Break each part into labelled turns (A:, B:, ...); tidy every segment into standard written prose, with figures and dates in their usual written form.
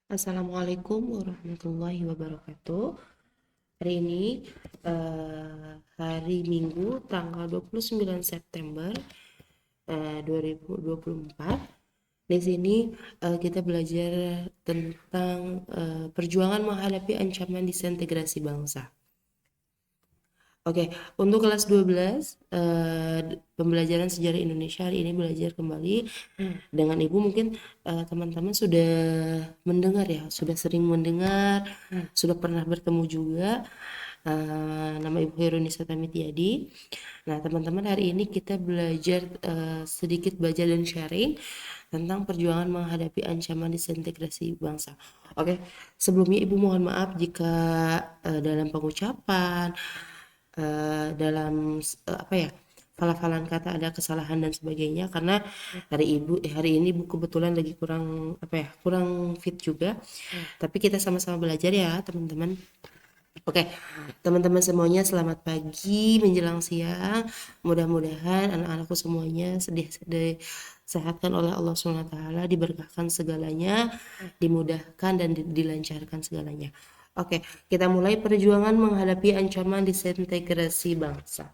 A: Assalamualaikum warahmatullahi wabarakatuh. Hari ini hari Minggu tanggal 29 September 2024. Di sini kita belajar tentang perjuangan menghadapi ancaman disintegrasi bangsa. Oke, untuk kelas 12 pembelajaran sejarah Indonesia hari ini belajar kembali dengan Ibu. Mungkin teman-teman sudah mendengar ya, sudah sering mendengar, sudah pernah bertemu juga. Nama Ibu Herunisa Tamitiadi. Nah, teman-teman, hari ini kita belajar sedikit baca dan sharing tentang perjuangan menghadapi ancaman disintegrasi bangsa. Oke, sebelumnya Ibu mohon maaf jika dalam pengucapan, dalam apa ya, hafalan kata ada kesalahan dan sebagainya, karena hari ini Ibu kebetulan lagi kurang fit juga. Tapi kita sama-sama belajar ya, teman-teman. Oke, teman-teman semuanya selamat pagi menjelang siang. Mudah-mudahan anak-anakku semuanya disehatkan oleh Allah SWT, diberkahkan segalanya, dimudahkan dan dilancarkan segalanya. Oke, kita mulai perjuangan menghadapi ancaman disintegrasi bangsa.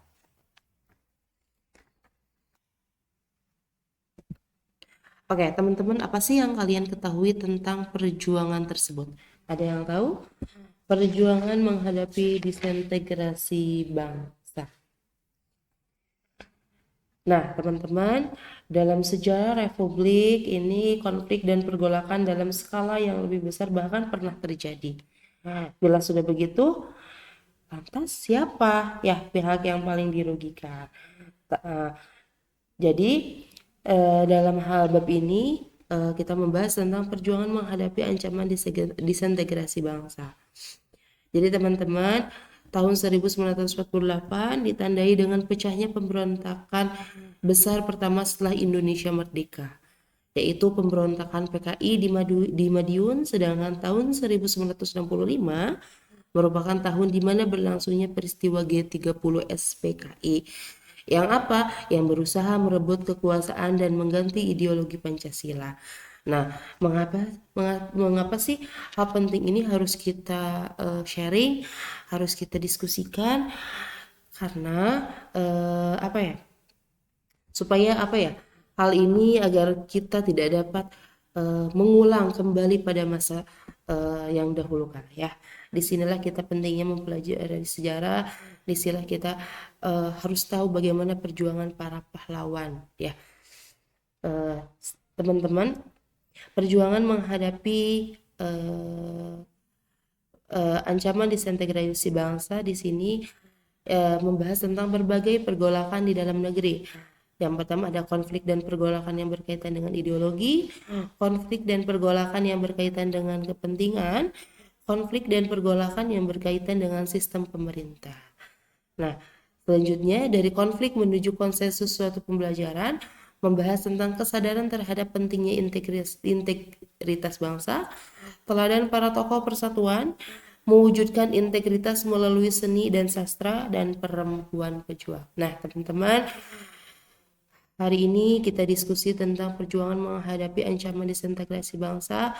A: Oke, teman-teman, apa sih yang kalian ketahui tentang perjuangan tersebut? Ada yang tahu? Perjuangan menghadapi disintegrasi bangsa. Nah, teman-teman, dalam sejarah Republik ini konflik dan pergolakan dalam skala yang lebih besar bahkan pernah terjadi. Bila sudah begitu, lantas siapa ya pihak yang paling dirugikan? Jadi dalam hal bab ini kita membahas tentang perjuangan menghadapi ancaman disintegrasi bangsa. Jadi teman-teman, tahun 1948 ditandai dengan pecahnya pemberontakan besar pertama setelah Indonesia merdeka, yaitu pemberontakan PKI di Madiun, sedangkan tahun 1965 merupakan tahun di mana berlangsungnya peristiwa G30 SPKI yang berusaha merebut kekuasaan dan mengganti ideologi Pancasila. Nah, mengapa sih hal penting ini harus kita sharing, harus kita diskusikan? Karena supaya hal ini agar kita tidak dapat mengulang kembali pada masa yang dahulu kala ya. Disinilah kita pentingnya mempelajari sejarah. Disinilah kita harus tahu bagaimana perjuangan para pahlawan ya. Teman-teman, perjuangan menghadapi ancaman disintegrasi bangsa di sini membahas tentang berbagai pergolakan di dalam negeri. Yang pertama ada konflik dan pergolakan yang berkaitan dengan ideologi, konflik dan pergolakan yang berkaitan dengan kepentingan, konflik dan pergolakan yang berkaitan dengan sistem pemerintah. Nah, selanjutnya dari konflik menuju konsensus suatu pembelajaran, membahas tentang kesadaran terhadap pentingnya integritas bangsa, teladan para tokoh persatuan, mewujudkan integritas melalui seni dan sastra, dan perempuan pejuang. Nah, teman-teman, hari ini kita diskusi tentang perjuangan menghadapi ancaman disintegrasi bangsa.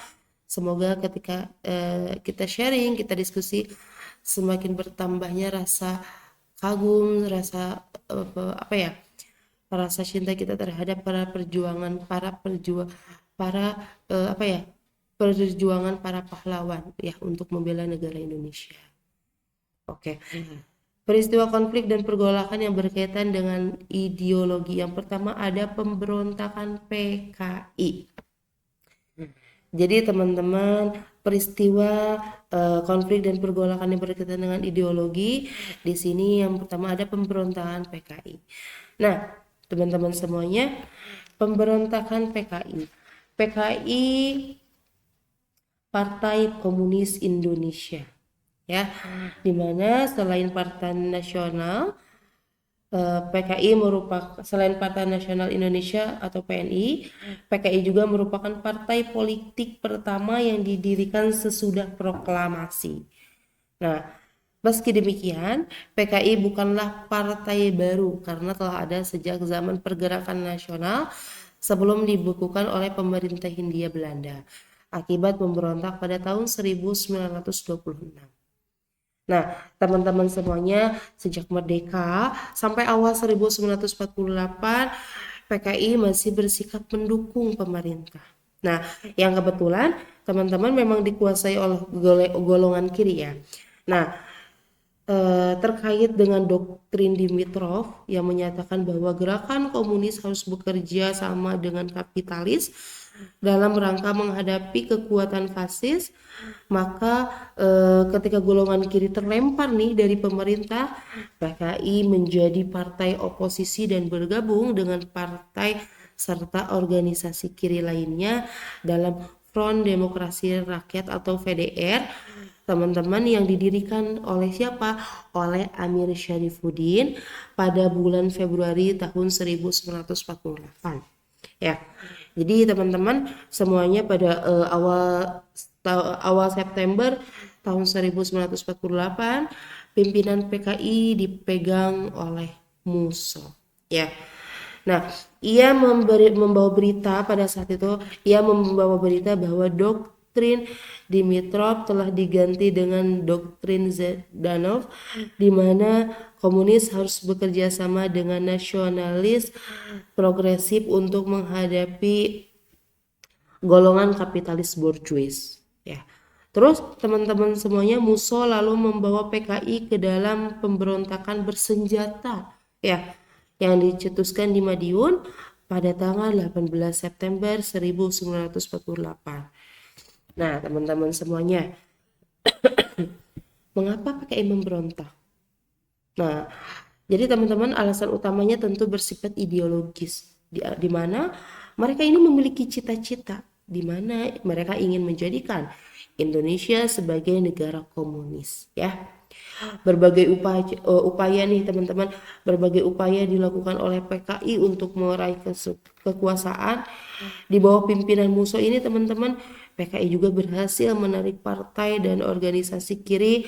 A: Semoga ketika kita sharing, kita diskusi, semakin bertambahnya rasa kagum, rasa rasa cinta kita terhadap perjuangan para pahlawan ya untuk membela negara Indonesia. Oke. Peristiwa konflik dan pergolakan yang berkaitan dengan ideologi. Yang pertama ada pemberontakan PKI. Jadi teman-teman, peristiwa konflik dan pergolakan yang berkaitan dengan ideologi, di sini yang pertama ada pemberontakan PKI. Nah, teman-teman semuanya, pemberontakan PKI. PKI Partai Komunis Indonesia. Ya, dimana selain Partai Nasional PKI merupakan selain Partai Nasional Indonesia atau PNI, PKI juga merupakan partai politik pertama yang didirikan sesudah proklamasi. Nah, meski demikian, PKI bukanlah partai baru karena telah ada sejak zaman pergerakan nasional sebelum dibukukan oleh pemerintah Hindia Belanda. akibat pemberontak pada tahun 1926. Nah, teman-teman semuanya, sejak merdeka sampai awal 1948, PKI masih bersikap mendukung pemerintah. Nah, yang kebetulan teman-teman memang dikuasai oleh golongan kiri ya. Nah, terkait dengan doktrin Dimitrov yang menyatakan bahwa gerakan komunis harus bekerja sama dengan kapitalis dalam rangka menghadapi kekuatan fasis, maka ketika golongan kiri terlempar nih dari pemerintah, PKI menjadi partai oposisi dan bergabung dengan partai serta organisasi kiri lainnya dalam Front Demokrasi Rakyat atau VDR, teman-teman, yang didirikan oleh siapa? Oleh Amir Syarifuddin pada bulan Februari tahun 1948. Ya. Jadi teman-teman semuanya pada awal September tahun 1948 pimpinan PKI dipegang oleh Musso. Ya. Nah, ia membawa berita pada saat itu, ia membawa berita bahwa doktrin Dimitrov telah diganti dengan doktrin Zhdanov, di mana komunis harus bekerja sama dengan nasionalis progresif untuk menghadapi golongan kapitalis borjuis. Ya. Terus teman-teman semuanya, Musso lalu membawa PKI ke dalam pemberontakan bersenjata ya yang dicetuskan di Madiun pada tanggal 18 September 1948. Nah, teman-teman semuanya, mengapa PKI memberontak? Nah, jadi teman-teman, alasan utamanya tentu bersifat ideologis, di mana mereka ini memiliki cita-cita, di mana mereka ingin menjadikan Indonesia sebagai negara komunis, ya. Berbagai upaya nih teman-teman, berbagai upaya dilakukan oleh PKI untuk meraih kekuasaan di bawah pimpinan Musso ini, teman-teman. PKI juga berhasil menarik partai dan organisasi kiri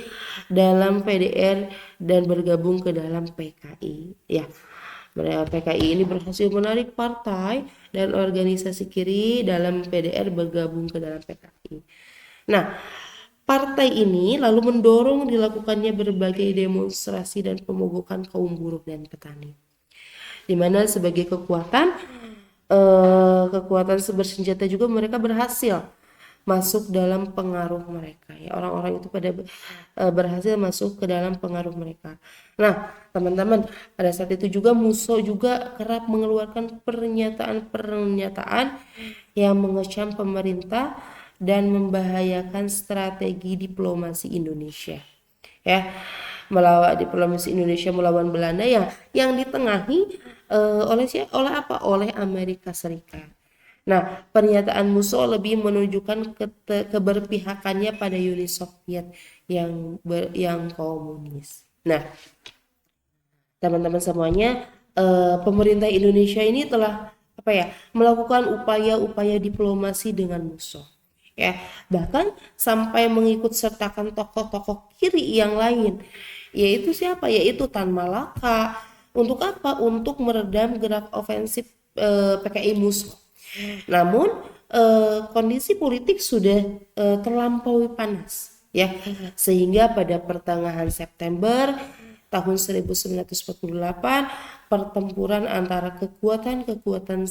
A: dalam PDR dan bergabung ke dalam PKI. Ya, PKI ini berhasil menarik partai dan organisasi kiri dalam PDR bergabung ke dalam PKI. Nah, partai ini lalu mendorong dilakukannya berbagai demonstrasi dan pemogokan kaum buruh dan petani, di mana sebagai kekuatan bersenjata juga mereka berhasil masuk dalam pengaruh mereka ya, orang-orang itu pada berhasil masuk ke dalam pengaruh mereka. Nah, teman-teman, pada saat itu juga Musso juga kerap mengeluarkan pernyataan-pernyataan yang mengecam pemerintah dan membahayakan strategi diplomasi Indonesia ya, melawan diplomasi Indonesia melawan Belanda ya, yang ditengahi oleh Amerika Serikat. Nah, pernyataan Musso lebih menunjukkan keberpihakannya pada Uni Soviet yang komunis. Nah, teman-teman semuanya, pemerintah Indonesia ini telah melakukan upaya-upaya diplomasi dengan Musso. Ya, bahkan sampai mengikut sertakan tokoh-tokoh kiri yang lain. Yaitu siapa? Yaitu Tan Malaka. Untuk apa? Untuk meredam gerak ofensif PKI Musso. Namun kondisi politik sudah terlampaui panas ya, sehingga pada pertengahan September tahun 1948 pertempuran antara kekuatan-kekuatan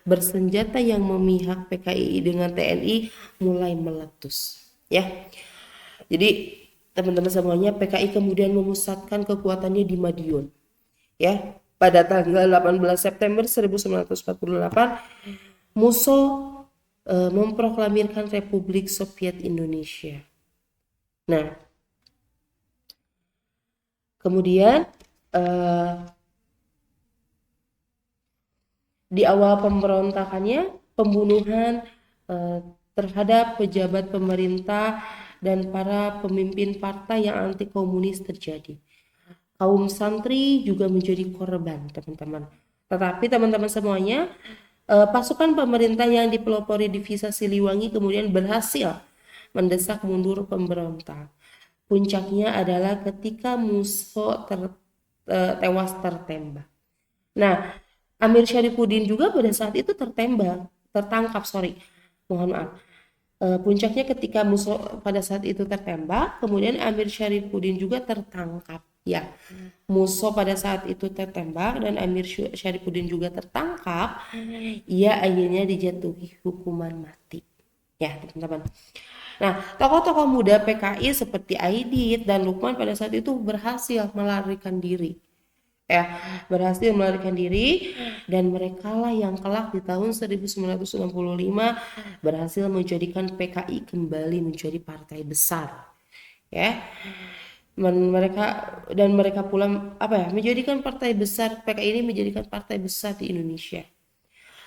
A: bersenjata yang memihak PKI dengan TNI mulai meletus ya. Jadi teman-teman semuanya, PKI kemudian memusatkan kekuatannya di Madiun ya. Pada tanggal 18 September 1948 Musso memproklamirkan Republik Soviet Indonesia. Nah, kemudian di awal pemberontakannya, pembunuhan terhadap pejabat pemerintah dan para pemimpin partai yang anti komunis terjadi. Kaum santri juga menjadi korban, teman-teman. Tetapi teman-teman semuanya, pasukan pemerintah yang dipelopori Divisa Siliwangi kemudian berhasil mendesak mundur pemberontak. Puncaknya adalah ketika Musso tewas tertembak. Nah, Amir Syarifuddin juga pada saat itu tertangkap, mohon maaf. Puncaknya ketika musuh pada saat itu tertembak, kemudian Amir Syarifuddin juga tertangkap. Ya, Musso pada saat itu tertembak dan Amir Syarifuddin juga tertangkap. Ia akhirnya dijatuhi hukuman mati. Ya, teman-teman. Nah, tokoh-tokoh muda PKI seperti Aidit dan Lukman pada saat itu berhasil melarikan diri. Berhasil melarikan diri dan merekalah yang kelak di tahun 1965 berhasil menjadikan PKI kembali menjadi partai besar. Ya, mereka pula menjadikan partai besar PKI ini menjadikan partai besar di Indonesia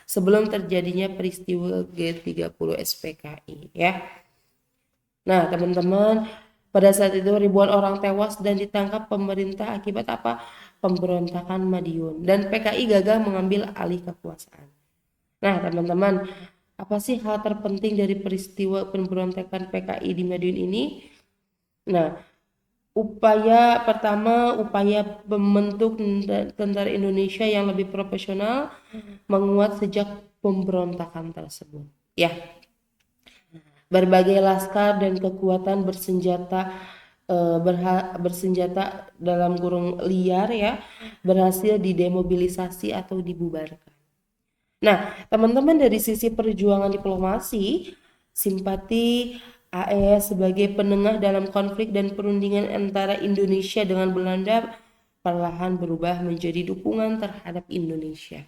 A: sebelum terjadinya peristiwa G30 SPKI ya. Nah, teman-teman, pada saat itu ribuan orang tewas dan ditangkap pemerintah akibat apa? Pemberontakan Madiun dan PKI gagal mengambil alih kekuasaan. Nah, teman-teman, apa sih hal terpenting dari peristiwa pemberontakan PKI di Madiun ini? Nah, upaya membentuk tentara Indonesia yang lebih profesional menguat sejak pemberontakan tersebut. Ya, berbagai laskar dan kekuatan bersenjata dalam kurung liar ya berhasil didemobilisasi atau dibubarkan. Nah, teman-teman, dari sisi perjuangan diplomasi, simpati AS sebagai penengah dalam konflik dan perundingan antara Indonesia dengan Belanda perlahan berubah menjadi dukungan terhadap Indonesia.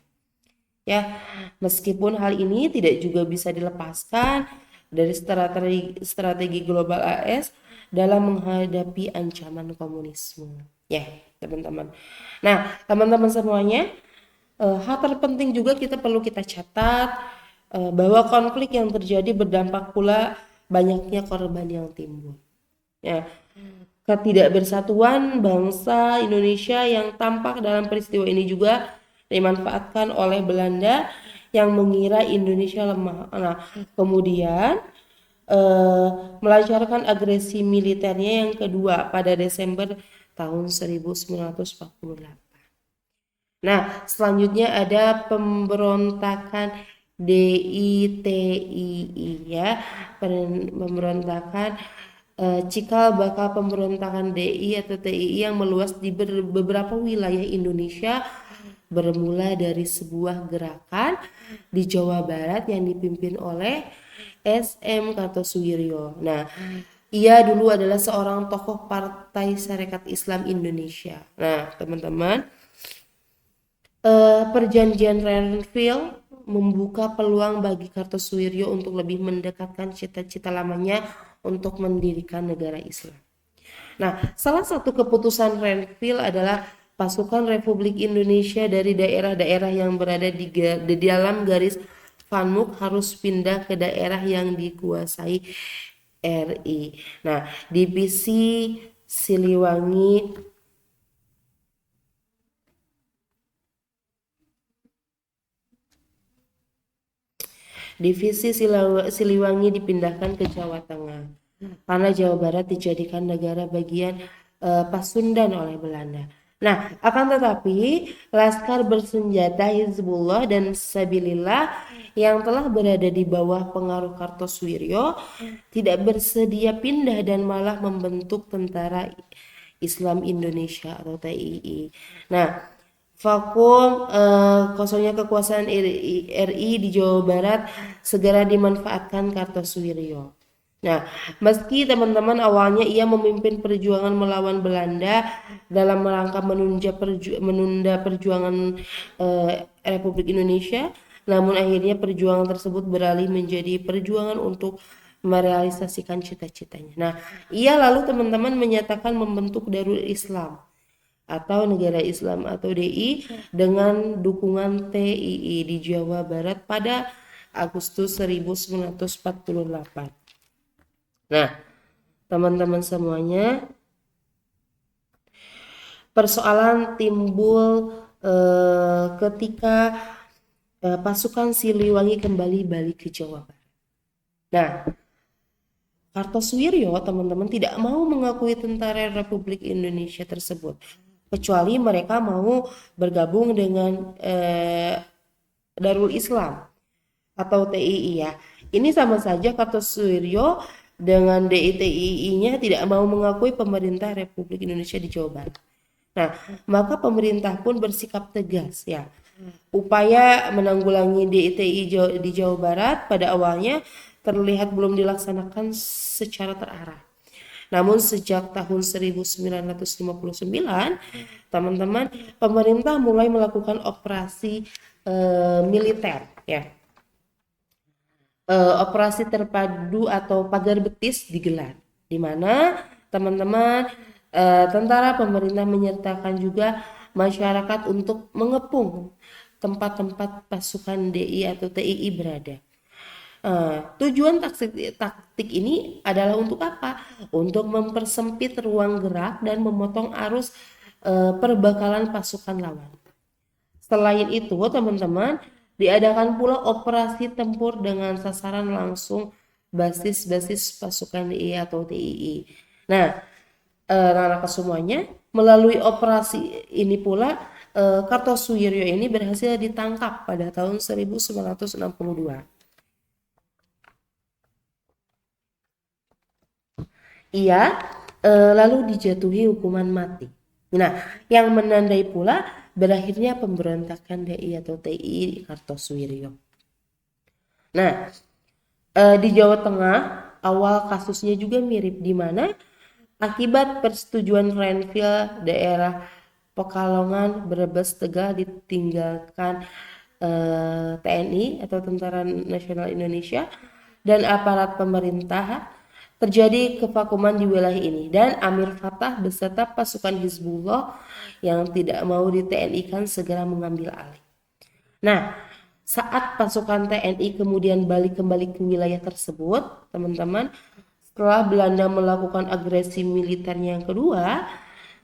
A: Ya, meskipun hal ini tidak juga bisa dilepaskan dari strategi global AS dalam menghadapi ancaman komunisme. Ya, teman-teman. Nah, teman-teman semuanya, hal terpenting juga perlu kita catat bahwa konflik yang terjadi berdampak pula banyaknya korban yang timbul. Ya, ketidakbersatuan bangsa Indonesia yang tampak dalam peristiwa ini juga dimanfaatkan oleh Belanda yang mengira Indonesia lemah. Nah, kemudian melancarkan agresi militernya yang kedua pada Desember tahun 1948. Nah, selanjutnya ada pemberontakan DITII ya, pemberontakan cikal bakal pemberontakan DI atau TII yang meluas di beberapa wilayah Indonesia bermula dari sebuah gerakan di Jawa Barat yang dipimpin oleh SM Kartosuwiryo. Nah, ia dulu adalah seorang tokoh Partai Sarekat Islam Indonesia. Nah, teman-teman, perjanjian Renville membuka peluang bagi Kartosuwiryo untuk lebih mendekatkan cita-cita lamanya untuk mendirikan negara Islam. Nah, salah satu keputusan Renville adalah pasukan Republik Indonesia dari daerah-daerah yang berada di dalam garis Fanmuk harus pindah ke daerah yang dikuasai RI. Nah, divisi Siliwangi Siliwangi dipindahkan ke Jawa Tengah karena Jawa Barat dijadikan negara bagian Pasundan oleh Belanda. Nah, akan tetapi laskar bersenjata Hizbullah dan Sabilillah yang telah berada di bawah pengaruh Kartosuwiryo tidak bersedia pindah dan malah membentuk Tentara Islam Indonesia atau TII. Nah, vakum kosongnya kekuasaan RI di Jawa Barat segera dimanfaatkan Kartosuwiryo. Nah, meski teman-teman awalnya ia memimpin perjuangan melawan Belanda dalam rangka menunda perjuangan Republik Indonesia, namun akhirnya perjuangan tersebut beralih menjadi perjuangan untuk merealisasikan cita-citanya. Nah, ia lalu teman-teman menyatakan membentuk Darul Islam atau Negara Islam atau DI dengan dukungan TII di Jawa Barat pada Agustus 1948. Nah, teman-teman semuanya, persoalan timbul ketika pasukan Siliwangi kembali balik ke Jawa Barat. Nah, Kartosuwiryo teman-teman tidak mau mengakui tentara Republik Indonesia tersebut, kecuali mereka mau bergabung dengan Darul Islam atau TII ya. Ini sama saja Kartosuwiryo dengan DITII-nya tidak mau mengakui pemerintah Republik Indonesia di Jawa Barat. Nah, maka pemerintah pun bersikap tegas ya. Upaya menanggulangi DITI di Jawa Barat pada awalnya terlihat belum dilaksanakan secara terarah. Namun sejak tahun 1959, teman-teman, pemerintah mulai melakukan operasi militer ya. Operasi terpadu atau pagar betis digelar, di mana teman-teman tentara pemerintah menyertakan juga masyarakat untuk mengepung tempat-tempat pasukan DI atau TII berada. Tujuan taktik ini adalah untuk apa? Untuk mempersempit ruang gerak dan memotong arus perbekalan pasukan lawan. Selain itu, teman-teman, diadakan pula operasi tempur dengan sasaran langsung basis-basis pasukan DI atau TII. Nah, anak-anak semuanya, melalui operasi ini pula Kartosuwiryo ini berhasil ditangkap pada tahun 1962. Ia lalu dijatuhi hukuman mati. Nah, yang menandai pula berakhirnya pemberontakan DI atau TII Kartosuwiryo. Nah, di Jawa Tengah awal kasusnya juga mirip, di mana akibat persetujuan Renville daerah Pekalongan, Brebes, Tegal ditinggalkan TNI atau Tentara Nasional Indonesia dan aparat pemerintah. Terjadi kevakuman di wilayah ini dan Amir Fattah beserta pasukan Hizbullah yang tidak mau di TNI-kan segera mengambil alih. Nah, saat pasukan TNI kemudian balik kembali ke wilayah tersebut, teman-teman, setelah Belanda melakukan agresi militernya yang kedua,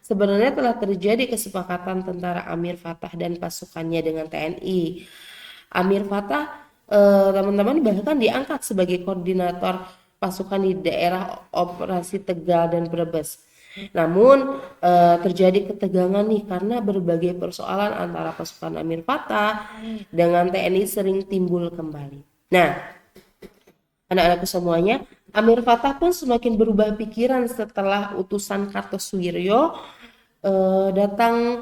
A: sebenarnya telah terjadi kesepakatan tentara Amir Fattah dan pasukannya dengan TNI. Amir Fattah, teman-teman, bahkan diangkat sebagai koordinator pasukan di daerah operasi Tegal dan Brebes. Namun terjadi ketegangan nih karena berbagai persoalan antara pasukan Amir Fattah dengan TNI sering timbul kembali. Nah, anak-anakku semuanya, Amir Fattah pun semakin berubah pikiran setelah utusan Kartosuwiryo datang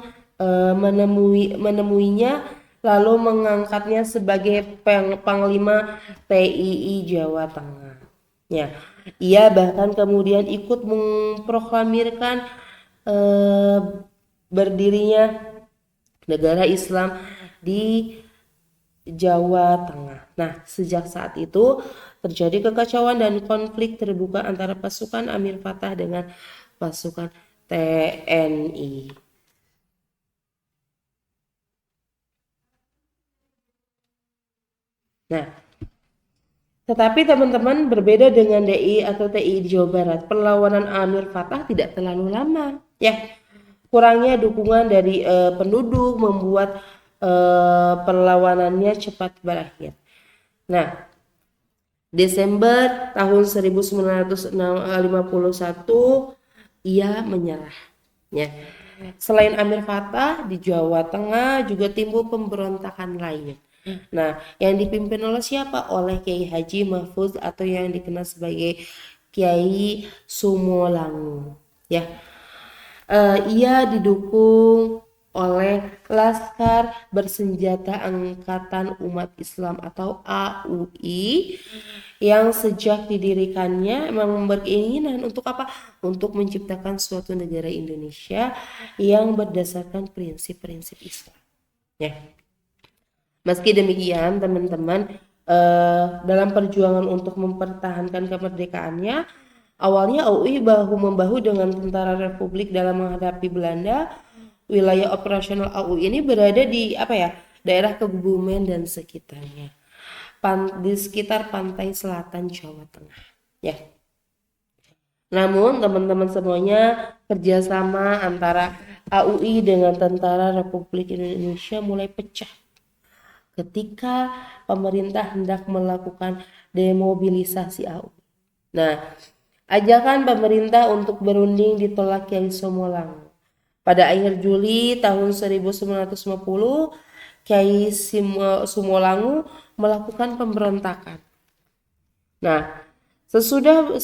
A: menemuinya lalu mengangkatnya sebagai Panglima TII Jawa Tengah. Ya, ia bahkan kemudian ikut memproklamirkan berdirinya negara Islam di Jawa Tengah. Nah, sejak saat itu terjadi kekacauan dan konflik terbuka antara pasukan Amir Fattah dengan pasukan TNI. Nah, tetapi teman-teman, berbeda dengan DI atau TII di Jawa Barat, perlawanan Amir Fattah tidak terlalu lama. Ya, kurangnya dukungan dari penduduk membuat perlawanannya cepat berakhir. Nah, Desember tahun 1951 ia menyerah. Ya. Selain Amir Fattah, di Jawa Tengah juga timbul pemberontakan lain. Nah, yang dipimpin oleh siapa? Oleh Kiai Haji Mahfuz atau yang dikenal sebagai Kiai Sumolangu. Ya, ia didukung oleh Laskar Bersenjata Angkatan Umat Islam atau AUI yang sejak didirikannya memang berkeinginan untuk apa? Untuk menciptakan suatu negara Indonesia yang berdasarkan prinsip-prinsip Islam. Ya. Meski demikian, teman-teman, dalam perjuangan untuk mempertahankan kemerdekaannya, awalnya AUI bahu-membahu dengan tentara Republik dalam menghadapi Belanda. Wilayah operasional AUI ini berada di daerah Kebumen dan sekitarnya, di sekitar pantai selatan Jawa Tengah. Ya. Namun teman-teman semuanya, kerjasama antara AUI dengan tentara Republik Indonesia mulai pecah ketika pemerintah hendak melakukan demobilisasi AUI. Nah, ajakan pemerintah untuk berunding ditolak Kiai Sumolangu. Pada akhir Juli tahun 1950, Kiai Sumolangu melakukan pemberontakan. Nah, sesudah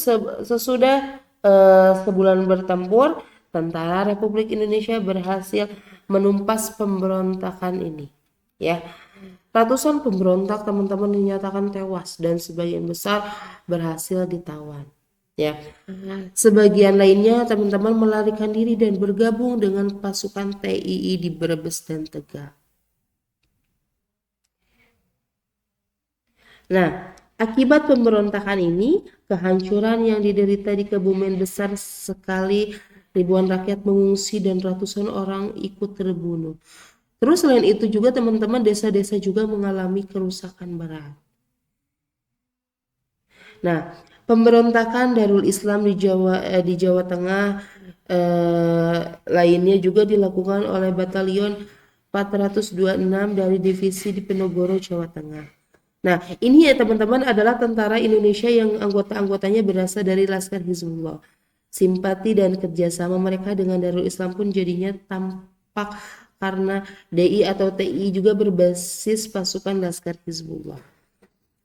A: sebulan bertempur, tentara Republik Indonesia berhasil menumpas pemberontakan ini. Ya, ratusan pemberontak teman-teman dinyatakan tewas dan sebagian besar berhasil ditawan. Ya, sebagian lainnya teman-teman melarikan diri dan bergabung dengan pasukan TII di Brebes dan Tegal. Nah, akibat pemberontakan ini, kehancuran yang diderita di Kebumen besar sekali, ribuan rakyat mengungsi dan ratusan orang ikut terbunuh. Terus selain itu juga teman-teman desa-desa juga mengalami kerusakan berat. Nah, pemberontakan Darul Islam di Jawa Tengah lainnya juga dilakukan oleh Batalion 426 dari Divisi di Penogoro, Jawa Tengah. Nah, ini ya teman-teman adalah tentara Indonesia yang anggota-anggotanya berasal dari Laskar Hizbullah. Simpati dan kerjasama mereka dengan Darul Islam pun jadinya tampak karena DI atau TI juga berbasis pasukan Laskar Hizbullah.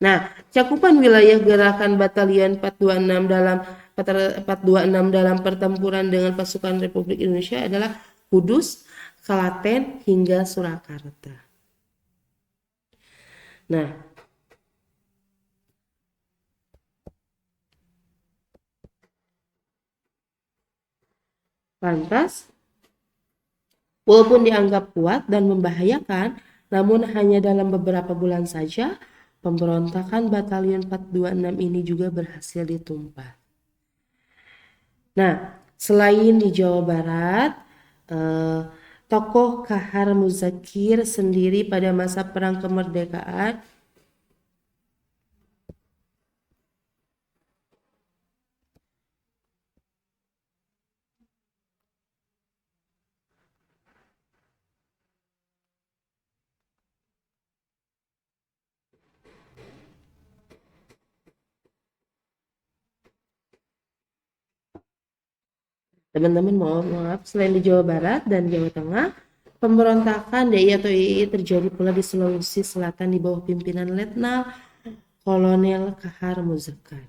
A: Nah, cakupan wilayah gerakan Batalion 426 dalam pertempuran dengan pasukan Republik Indonesia adalah Kudus, Klaten, hingga Surakarta. Nah, lantas walaupun dianggap kuat dan membahayakan, namun hanya dalam beberapa bulan saja pemberontakan Batalion 426 ini juga berhasil ditumpas. Nah, selain di Jawa Barat, tokoh Kahar Muzakir sendiri pada masa Perang Kemerdekaan teman-teman maaf, selain di Jawa Barat dan Jawa Tengah, pemberontakan DI atau II terjadi pula di Sulawesi Selatan di bawah pimpinan Letnan Kolonel Kahar Muzakir.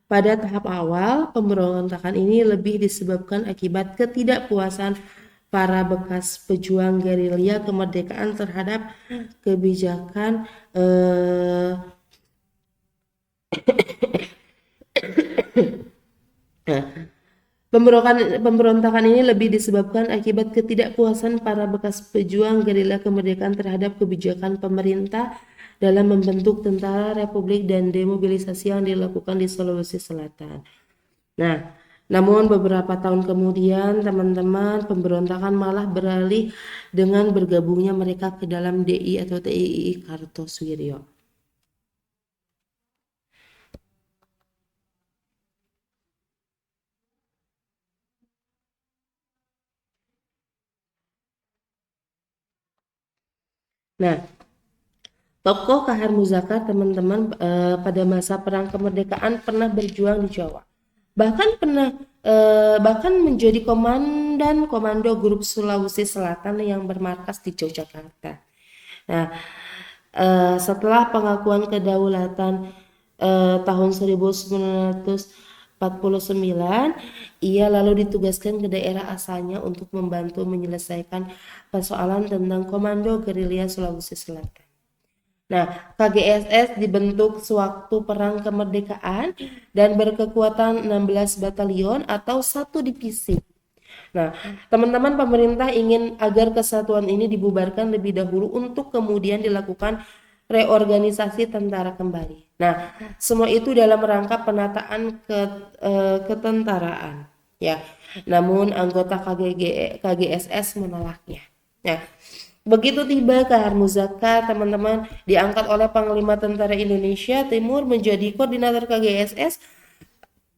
A: Pada tahap awal, pemberontakan ini lebih disebabkan akibat ketidakpuasan para bekas pejuang gerilya kemerdekaan terhadap kebijakan Pemberontakan ini lebih disebabkan akibat ketidakpuasan para bekas pejuang gerilya kemerdekaan terhadap kebijakan pemerintah dalam membentuk tentara Republik dan demobilisasi yang dilakukan di Sulawesi Selatan. Nah, namun beberapa tahun kemudian teman-teman pemberontakan malah beralih dengan bergabungnya mereka ke dalam DI atau TII Kartosuwiryo. Nah, tokoh Kahar Muzakir teman-teman pada masa Perang Kemerdekaan pernah berjuang di Jawa. Bahkan menjadi komandan komando grup Sulawesi Selatan yang bermarkas di Yogyakarta. Nah, setelah pengakuan kedaulatan tahun 1949, ia lalu ditugaskan ke daerah asalnya untuk membantu menyelesaikan persoalan tentang Komando Gerilya Sulawesi Selatan. Nah, KGSS dibentuk sewaktu Perang Kemerdekaan dan berkekuatan 16 batalion atau 1 divisi. Nah, teman-teman pemerintah ingin agar kesatuan ini dibubarkan lebih dahulu untuk kemudian dilakukan reorganisasi tentara kembali. Nah, semua itu dalam rangka penataan ketentaraan, ya. Namun anggota KGSS menolaknya. Nah, begitu tiba Kahar Muzakir, teman-teman diangkat oleh Panglima Tentara Indonesia Timur menjadi koordinator KGSS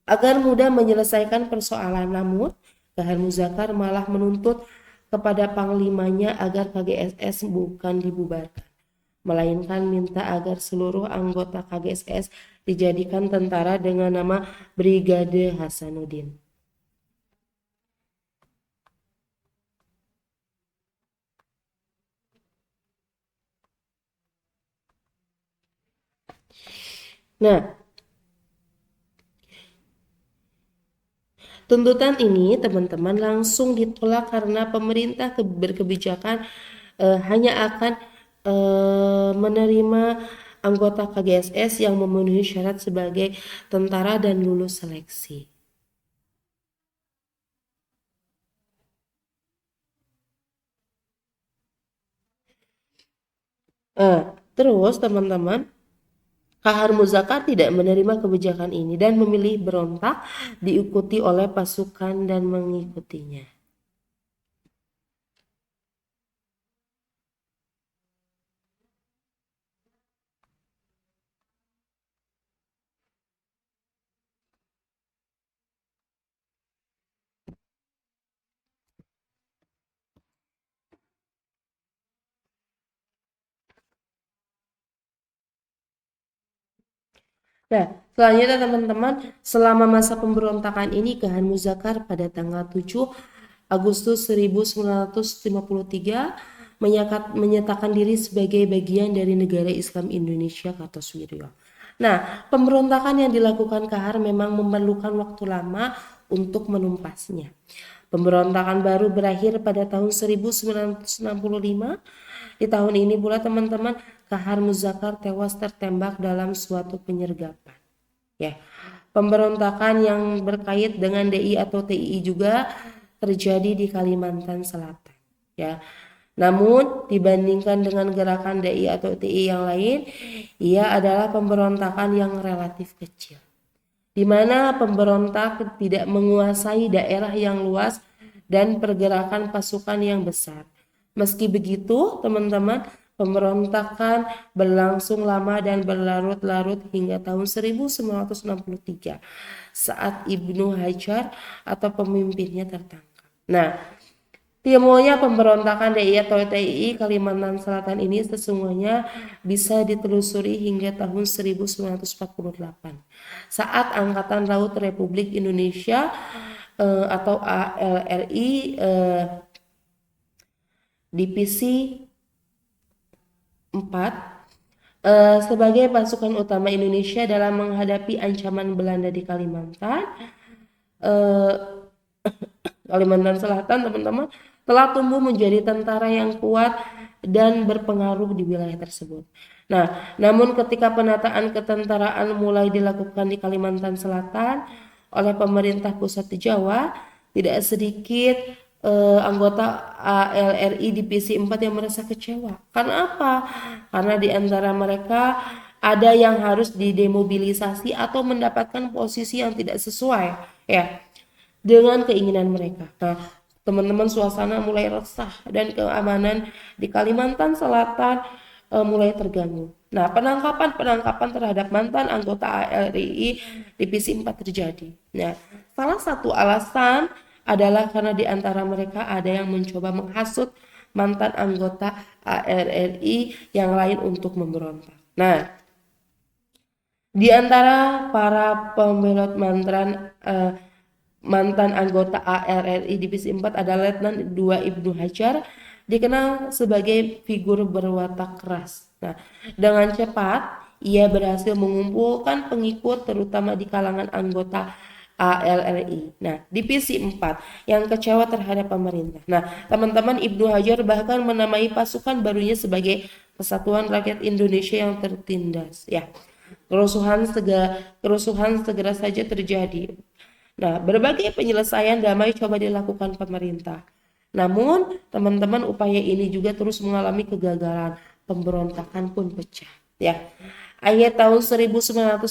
A: agar mudah menyelesaikan persoalan. Namun, Kahar Muzakir malah menuntut kepada panglimanya agar KGSS bukan dibubarkan, melainkan minta agar seluruh anggota KGSS dijadikan tentara dengan nama Brigade Hasanuddin. Nah, Tuntutan ini teman-teman langsung ditolak karena pemerintah berkebijakan hanya akan menerima anggota KGSS yang memenuhi syarat sebagai tentara dan lulus seleksi. Terus teman-teman, Kahar Muzakar tidak menerima kebijakan ini dan memilih berontak, diikuti oleh pasukan dan mengikutinya. Nah, selanjutnya teman-teman, selama masa pemberontakan ini Kahar Muzakar pada tanggal 7 Agustus 1953 menyatakan diri sebagai bagian dari negara Islam Indonesia Kartosuwiryo. Nah, pemberontakan yang dilakukan Kahar memang memerlukan waktu lama untuk menumpasnya. Pemberontakan baru berakhir pada tahun 1965. Di tahun ini pula teman-teman, Kahar Muzakar tewas tertembak dalam suatu penyergapan. Ya, pemberontakan yang berkait dengan DI atau TII juga terjadi di Kalimantan Selatan. Ya, namun dibandingkan dengan gerakan DI atau TII yang lain, ia adalah pemberontakan yang relatif kecil, di mana pemberontak tidak menguasai daerah yang luas dan pergerakan pasukan yang besar. Meski begitu, teman-teman, pemberontakan berlangsung lama dan berlarut-larut hingga tahun 1963 saat Ibnu Hajar atau pemimpinnya tertangkap. Nah, timbulnya pemberontakan DI atau TII Kalimantan Selatan ini sesungguhnya bisa ditelusuri hingga tahun 1948 saat Angkatan Laut Republik Indonesia atau ALRI Divisi 4 sebagai pasukan utama Indonesia dalam menghadapi ancaman Belanda di Kalimantan Selatan, teman-teman, telah tumbuh menjadi tentara yang kuat dan berpengaruh di wilayah tersebut. Nah, namun ketika penataan ketentaraan mulai dilakukan di Kalimantan Selatan oleh pemerintah pusat di Jawa, tidak sedikit anggota ALRI Divisi 4 yang merasa kecewa. Karena apa? Karena di antara mereka ada yang harus didemobilisasi atau mendapatkan posisi yang tidak sesuai ya dengan keinginan mereka. Nah, teman-teman, suasana mulai resah dan keamanan di Kalimantan Selatan mulai terganggu. Nah, penangkapan terhadap mantan anggota ALRI Divisi 4 terjadi. Nah, salah satu alasan adalah karena di antara mereka ada yang mencoba menghasut mantan anggota ALRI yang lain untuk memberontak. Nah, di antara para pembelot mantan anggota ALRI Divisi 4 adalah Letnan 2 Ibnu Hajar, dikenal sebagai figur berwatak keras. Nah, dengan cepat ia berhasil mengumpulkan pengikut terutama di kalangan anggota ALRI. Nah, Divisi 4 yang kecewa terhadap pemerintah. Nah, teman-teman, Ibnu Hajar bahkan menamai pasukan barunya sebagai Persatuan Rakyat Indonesia yang tertindas. Ya, kerusuhan segera saja terjadi. Nah, berbagai penyelesaian damai coba dilakukan pemerintah. Namun, teman-teman, upaya ini juga terus mengalami kegagalan. Pemberontakan pun pecah. Ya. Akhir tahun 1954,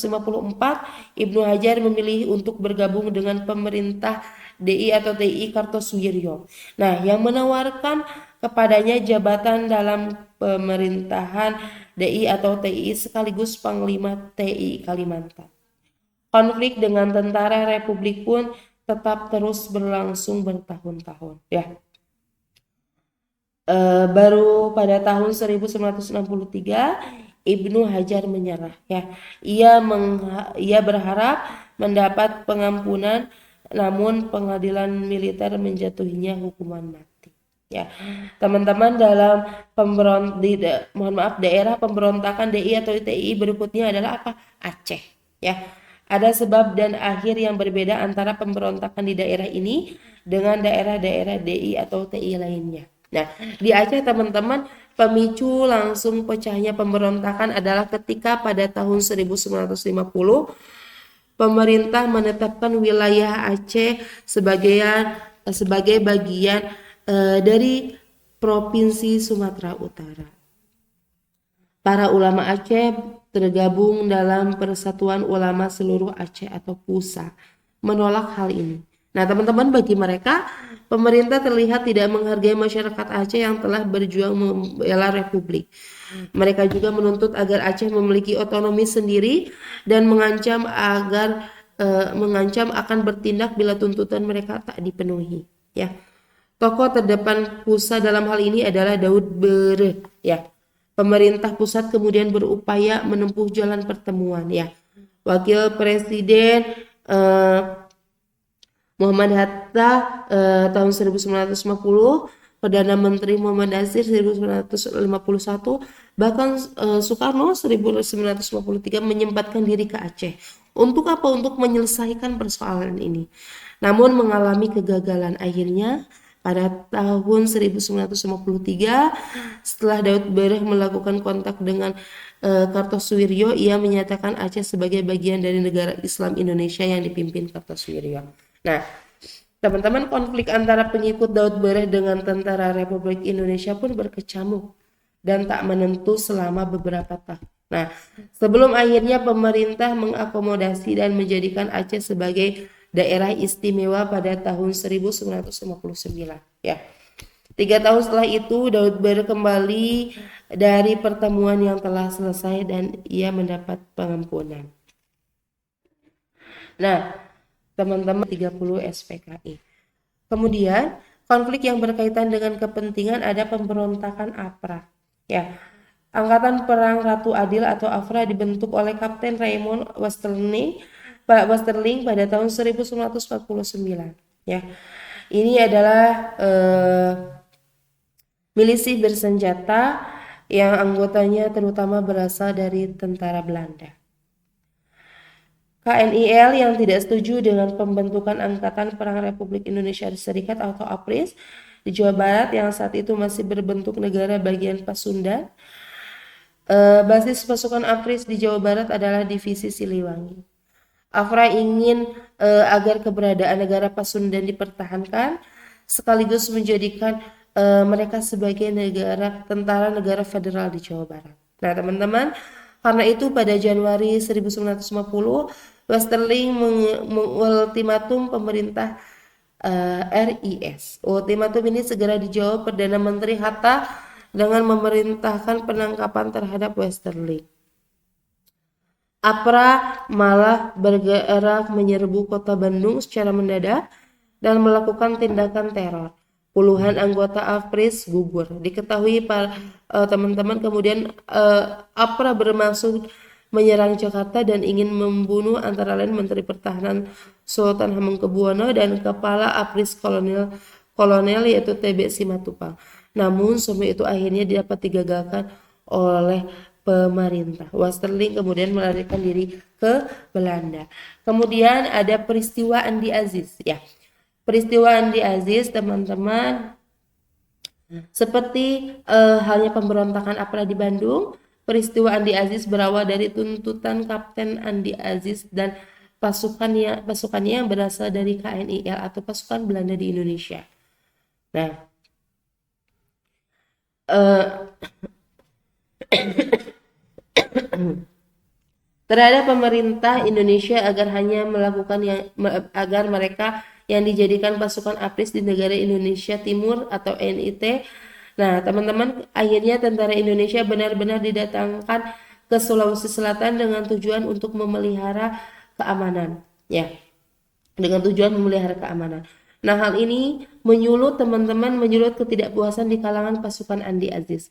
A: Ibnu Hajar memilih untuk bergabung dengan pemerintah DI atau TI Kartosuwiryo. Nah, yang menawarkan kepadanya jabatan dalam pemerintahan DI atau TI sekaligus Panglima TI Kalimantan. Konflik dengan tentara Republik pun tetap terus berlangsung bertahun-tahun. Ya. Baru pada tahun 1963 Ibnu Hajar menyerah. Ya, ia berharap mendapat pengampunan, namun pengadilan militer menjatuhinya hukuman mati. Ya, teman-teman, dalam daerah pemberontakan DI atau TI berikutnya adalah apa? Aceh. Ya, Ada sebab dan akhir yang berbeda antara pemberontakan di daerah ini dengan daerah-daerah DI atau TI lainnya. Nah, di Aceh teman-teman, pemicu langsung pecahnya pemberontakan adalah ketika pada tahun 1950 pemerintah menetapkan wilayah Aceh sebagai bagian dari Provinsi Sumatera Utara. Para ulama Aceh tergabung dalam Persatuan Ulama Seluruh Aceh atau PUSA menolak hal ini. Nah, teman-teman, bagi mereka pemerintah terlihat tidak menghargai masyarakat Aceh yang telah berjuang membela republik. Mereka juga menuntut agar Aceh memiliki otonomi sendiri dan mengancam akan bertindak bila tuntutan mereka tak dipenuhi. Ya, tokoh terdepan pusat dalam hal ini adalah Daud Bereh. Ya, pemerintah pusat kemudian berupaya menempuh jalan pertemuan. Ya, Wakil Presiden Muhammad Hatta tahun 1950, Perdana Menteri Muhammad Nasir 1951, bahkan Soekarno 1953 menyempatkan diri ke Aceh. Untuk apa? Untuk menyelesaikan persoalan ini. Namun mengalami kegagalan. Akhirnya pada tahun 1953, setelah Daud Bereh melakukan kontak dengan Kartosuwiryo, ia menyatakan Aceh sebagai bagian dari negara Islam Indonesia yang dipimpin Kartosuwiryo. Nah, teman-teman, konflik antara pengikut Daud Bereh dengan tentara Republik Indonesia pun berkecamuk dan tak menentu selama beberapa tahun. Nah, sebelum akhirnya pemerintah mengakomodasi dan menjadikan Aceh sebagai daerah istimewa pada tahun 1959. Ya. 3 tahun setelah itu Daud Bereh kembali dari pertemuan yang telah selesai dan ia mendapat pengampunan. Nah, teman-teman, 30 SPKI. Kemudian konflik yang berkaitan dengan kepentingan ada pemberontakan APRA. Ya, Angkatan Perang Ratu Adil atau AFRA dibentuk oleh Kapten Raymond Westerling pada tahun 1949. Ya, ini adalah milisi bersenjata yang anggotanya terutama berasal dari tentara Belanda. KNIL yang tidak setuju dengan pembentukan Angkatan Perang Republik Indonesia Serikat atau APRIS di Jawa Barat yang saat itu masih berbentuk negara bagian Pasundan. Basis pasukan APRIS di Jawa Barat adalah Divisi Siliwangi. AFRA ingin agar keberadaan negara Pasundan dipertahankan sekaligus menjadikan mereka sebagai tentara negara federal di Jawa Barat. Nah, teman-teman, karena itu pada Januari 1950 Westerling mengultimatum pemerintah RIS. Ultimatum ini segera dijawab Perdana Menteri Hatta dengan memerintahkan penangkapan terhadap Westerling. APRA malah bergerak menyerbu kota Bandung secara mendadak dan melakukan tindakan teror. Puluhan anggota APRIS gugur. Diketahui teman-teman, kemudian APRA bermaksud menyerang Jakarta dan ingin membunuh antara lain Menteri Pertahanan Sultan Hamengkubuwono dan Kepala APRIS kolonel yaitu TB Simatupang. Namun semua itu akhirnya dapat digagalkan oleh pemerintah. Westerling kemudian melarikan diri ke Belanda. Kemudian ada peristiwa Andi Aziz. Ya, peristiwa Andi Aziz, teman-teman, seperti halnya pemberontakan APRA di Bandung, peristiwa Andi Aziz berawal dari tuntutan Kapten Andi Aziz dan pasukannya yang berasal dari KNIL atau pasukan Belanda di Indonesia. Nah, terhadap pemerintah Indonesia agar mereka yang dijadikan pasukan APRIS di negara Indonesia Timur atau NIT. Nah, teman-teman, akhirnya tentara Indonesia benar-benar didatangkan ke Sulawesi Selatan dengan tujuan untuk memelihara keamanan. Ya, dengan tujuan memelihara keamanan. Nah, hal ini menyulut ketidakpuasan di kalangan pasukan Andi Aziz.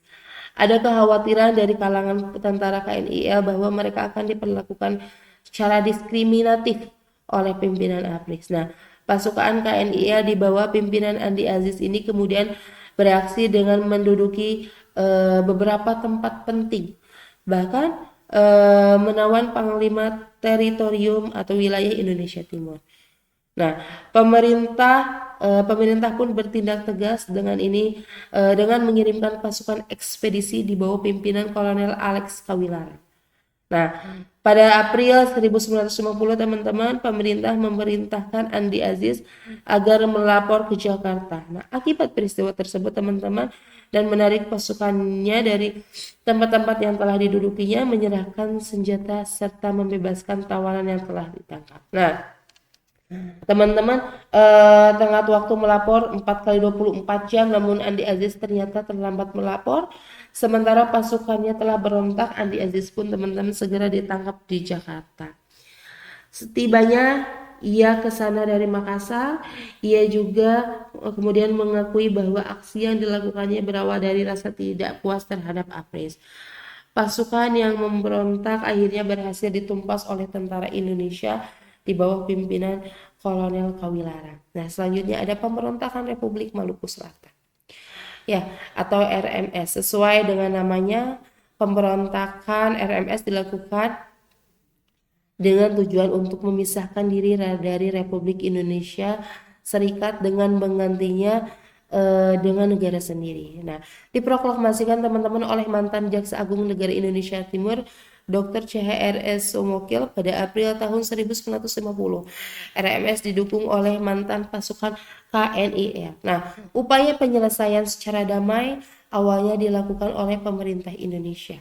A: Ada kekhawatiran dari kalangan tentara KNIL bahwa mereka akan diperlakukan secara diskriminatif oleh pimpinan APRIS. Nah, pasukan KNIL di bawah pimpinan Andi Aziz ini kemudian bereaksi dengan menduduki beberapa tempat penting. Bahkan menawan Panglima Teritorium atau wilayah Indonesia Timur. Nah, pemerintah pun bertindak tegas dengan ini dengan mengirimkan pasukan ekspedisi di bawah pimpinan Kolonel Alex Kawilara. Nah, pada April 1950 teman-teman, pemerintah memerintahkan Andi Aziz agar melapor ke Jakarta. Nah, akibat peristiwa tersebut teman-teman, dan menarik pasukannya dari tempat-tempat yang telah didudukinya, menyerahkan senjata serta membebaskan tawanan yang telah ditangkap. Nah, teman-teman, tenggat waktu melapor 4 kali 24 jam, namun Andi Aziz ternyata terlambat melapor. Sementara pasukannya telah berontak, Andi Aziz pun teman-teman segera ditangkap di Jakarta. Setibanya ia ke sana dari Makassar, ia juga kemudian mengakui bahwa aksi yang dilakukannya berawal dari rasa tidak puas terhadap APRIS. Pasukan yang memberontak akhirnya berhasil ditumpas oleh tentara Indonesia di bawah pimpinan Kolonel Kawilara. Nah, selanjutnya ada pemberontakan Republik Maluku Selatan. Ya, atau RMS. Sesuai dengan namanya, pemberontakan RMS dilakukan dengan tujuan untuk memisahkan diri dari Republik Indonesia Serikat dengan menggantinya dengan negara sendiri. Nah, diproklamasikan teman-teman oleh mantan Jaksa Agung Negara Indonesia Timur Dr. CHRS Somokil pada April tahun 1950. RMS didukung oleh mantan pasukan KNIR. Nah, upaya penyelesaian secara damai awalnya dilakukan oleh pemerintah Indonesia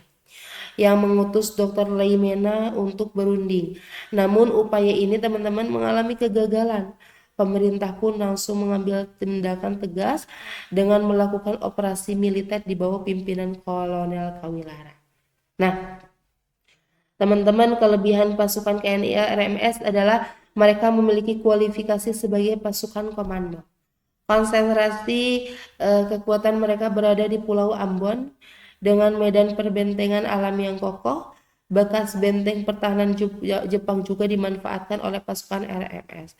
A: yang mengutus Dr. Leimena untuk berunding. Namun upaya ini teman-teman mengalami kegagalan. Pemerintah pun langsung mengambil tindakan tegas dengan melakukan operasi militer di bawah pimpinan Kolonel Kawilara. Nah, teman-teman, kelebihan pasukan KNI RMS adalah mereka memiliki kualifikasi sebagai pasukan komando. Konsentrasi kekuatan mereka berada di Pulau Ambon dengan medan perbentengan alam yang kokoh. Bekas benteng pertahanan Jepang juga dimanfaatkan oleh pasukan RMS.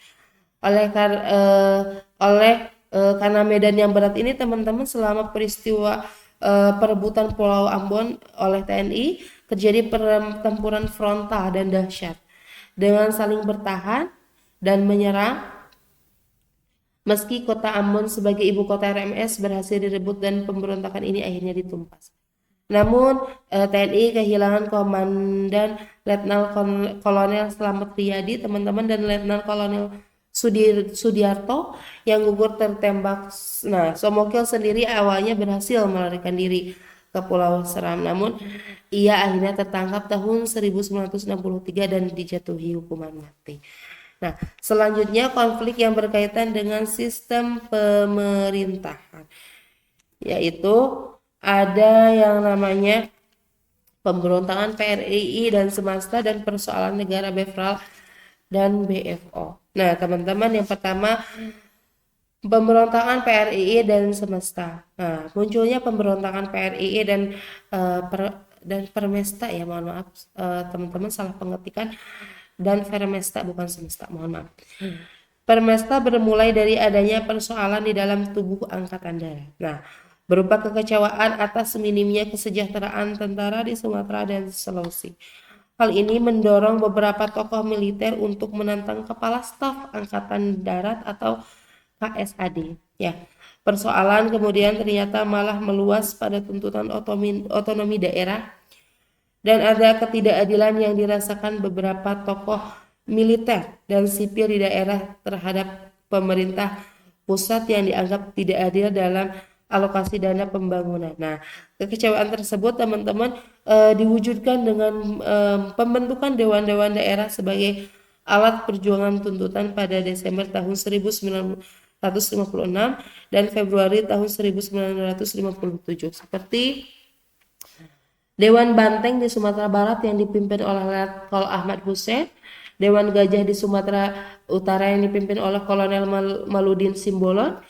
A: Karena medan yang berat ini teman-teman, selama peristiwa perebutan Pulau Ambon oleh TNI terjadi pertempuran frontal dan dahsyat dengan saling bertahan dan menyerang. Meski kota Ambon sebagai ibu kota RMS berhasil direbut dan pemberontakan ini akhirnya ditumpas. Namun TNI kehilangan Komandan Letnan Kolonel Slamet Riyadi teman-teman dan Letnan Kolonel Sudiarto yang gugur tertembak. Nah, Somokil sendiri awalnya berhasil melarikan diri ke Pulau Seram, namun ia akhirnya tertangkap tahun 1963 dan dijatuhi hukuman mati. Nah, selanjutnya konflik yang berkaitan dengan sistem pemerintahan, yaitu ada yang namanya pemberontakan PRRI dan Semasta dan persoalan negara Befral dan BFO. Nah, teman-teman, yang pertama pemberontakan PRRI dan Semesta. Nah, munculnya pemberontakan PRRI dan Permesta, ya mohon maaf teman-teman salah pengetikan, dan Permesta bukan Semesta, mohon maaf. Permesta bermulai dari adanya persoalan di dalam tubuh Angkatan Darat. Nah, berupa kekecewaan atas minimnya kesejahteraan tentara di Sumatera dan Sulawesi. Hal ini mendorong beberapa tokoh militer untuk menantang Kepala Staf Angkatan Darat atau KSAD. Ya, persoalan kemudian ternyata malah meluas pada tuntutan otonomi daerah, dan ada ketidakadilan yang dirasakan beberapa tokoh militer dan sipil di daerah terhadap pemerintah pusat yang dianggap tidak adil dalam alokasi dana pembangunan. Nah, kekecewaan tersebut teman-teman diwujudkan dengan pembentukan dewan-dewan daerah sebagai alat perjuangan tuntutan pada Desember tahun 1956 dan Februari tahun 1957, seperti Dewan Banteng di Sumatera Barat yang dipimpin oleh Letkol Ahmad Hussein, Dewan Gajah di Sumatera Utara yang dipimpin oleh Kolonel Maludin Simbolon,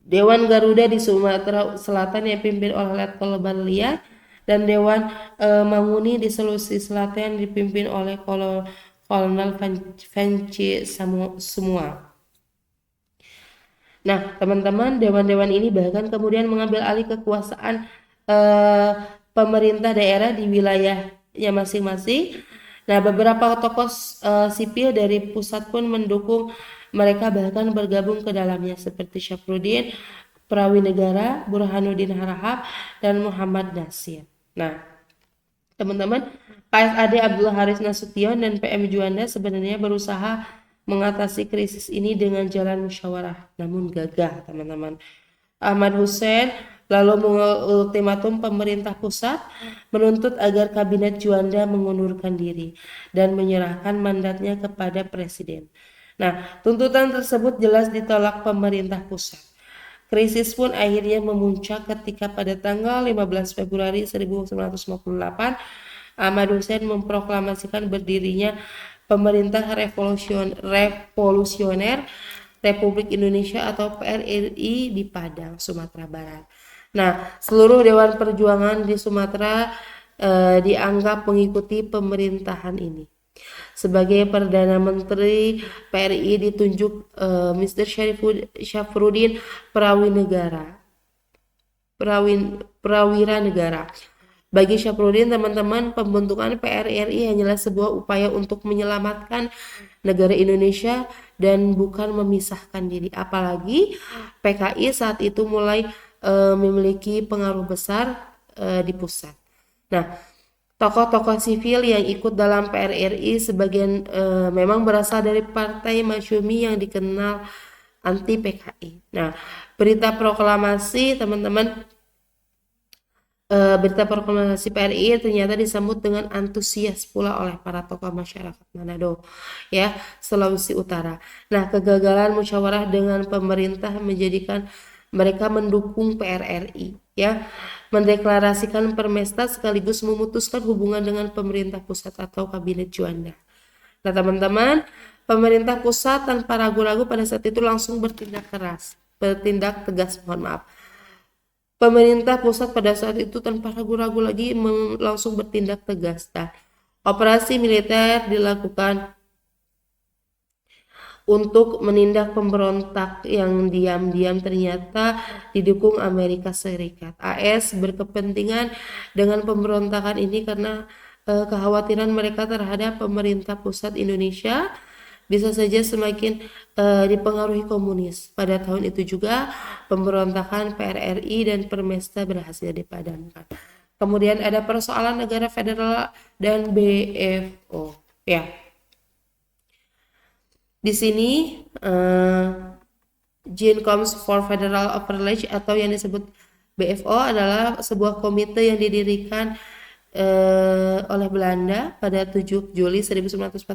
A: Dewan Garuda di Sumatera Selatan yang dipimpin oleh Letkol Barlian, dan Dewan Manguni di Sulawesi Selatan yang dipimpin oleh Kolonel Venci Semua. Nah, teman-teman, dewan-dewan ini bahkan kemudian mengambil alih kekuasaan pemerintah daerah di wilayah masing-masing. Nah, beberapa tokoh sipil dari pusat pun mendukung mereka, bahkan bergabung ke dalamnya seperti Syafruddin, Prawinegara, Burhanuddin Harahap, dan Muhammad Nasir. Nah, teman-teman, KSAD Abdul Haris Nasution dan PM Juanda sebenarnya berusaha mengatasi krisis ini dengan jalan musyawarah, namun gagal, teman-teman. Ahmad Hussein lalu mengultimatum pemerintah pusat menuntut agar kabinet Juanda mengundurkan diri dan menyerahkan mandatnya kepada presiden. Nah, tuntutan tersebut jelas ditolak pemerintah pusat. Krisis pun akhirnya memuncak ketika pada tanggal 15 Februari 1958 Ahmad Hussein memproklamasikan berdirinya Pemerintah Revolusioner Republik Indonesia atau PRRI di Padang, Sumatera Barat. Nah, seluruh Dewan Perjuangan di Sumatera dianggap mengikuti pemerintahan ini. Sebagai Perdana Menteri PRI ditunjuk Mr. Syafruddin Prawira Negara. Bagi Syafruddin, teman-teman, pembentukan PRRI hanyalah sebuah upaya untuk menyelamatkan negara Indonesia dan bukan memisahkan diri. Apalagi PKI saat itu mulai memiliki pengaruh besar di pusat. Nah, tokoh-tokoh sivil yang ikut dalam PRRI sebagian memang berasal dari Partai Masyumi yang dikenal anti PKI. Nah, berita proklamasi, teman-teman, berita proklamasi PRI ternyata disambut dengan antusias pula oleh para tokoh masyarakat Manado, ya, Sulawesi Utara. Nah, kegagalan musyawarah dengan pemerintah menjadikan mereka mendukung PRRI, ya, mendeklarasikan permesta sekaligus memutuskan hubungan dengan pemerintah pusat atau kabinet Juanda. Nah, teman-teman, pemerintah pusat tanpa ragu-ragu pada saat itu langsung bertindak tegas, mohon maaf. Pemerintah pusat pada saat itu tanpa ragu-ragu lagi langsung bertindak tegas. Nah, operasi militer dilakukan untuk menindak pemberontak yang diam-diam ternyata didukung Amerika Serikat. AS berkepentingan dengan pemberontakan ini karena kekhawatiran mereka terhadap pemerintah pusat Indonesia bisa saja semakin dipengaruhi komunis. Pada tahun itu juga pemberontakan PRRI dan Permesta berhasil dipadamkan. Kemudian ada persoalan negara federal dan BFO. Ya, di sini Joint Comes for Federal Overlay atau yang disebut BFO adalah sebuah komite yang didirikan oleh Belanda pada 7 Juli 1948